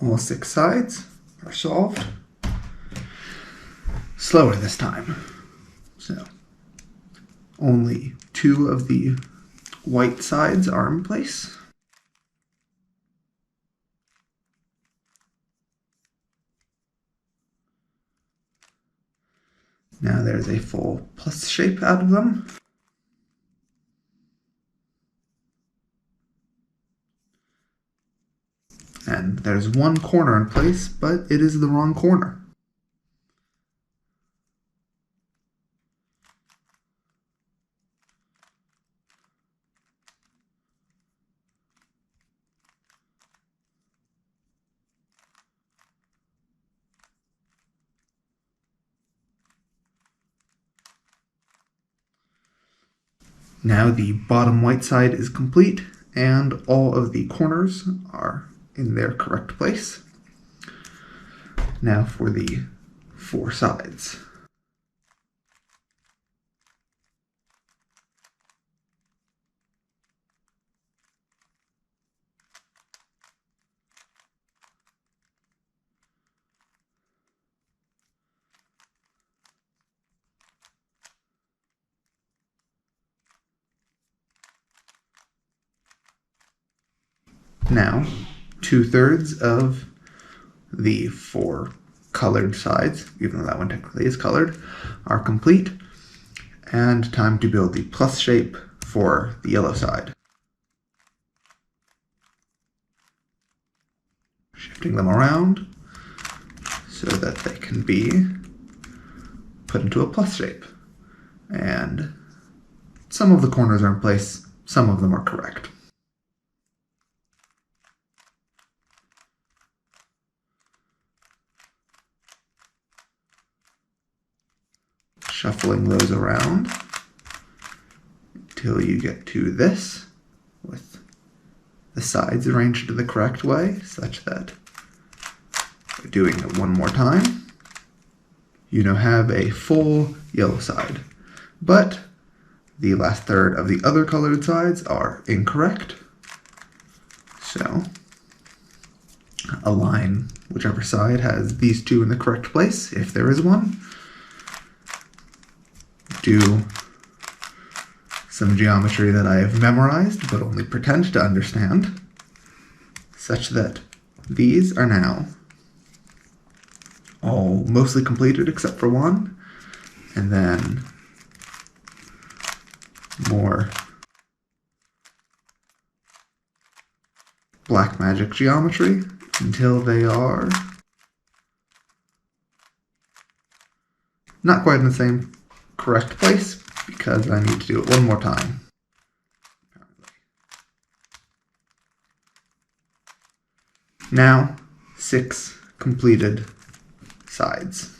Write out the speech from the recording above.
All 6 sides are solved. Slower this time. So only 2 of the white sides are in place. Now there's a full plus shape out of them. And there's 1 corner in place, but it is the wrong corner. Now the bottom white side is complete, and all of the corners are in their correct place. Now for the 4 sides. Now, 2/3 of the 4 colored sides, even though that one technically is colored, are complete, and time to build the plus shape for the yellow side. Shifting them around so that they can be put into a plus shape. And some of the corners are in place, some of them are correct. Shuffling those around until you get to this, with the sides arranged the correct way, such that, doing it one more time, you now have a full yellow side. But the last third of the other colored sides are incorrect. So align whichever side has these 2 in the correct place, if there is one. Do some geometry that I have memorized but only pretend to understand, such that these are now all mostly completed except for one, and then more black magic geometry until they are not quite in the same correct place, because I need to do it one more time. Now, 6 completed sides.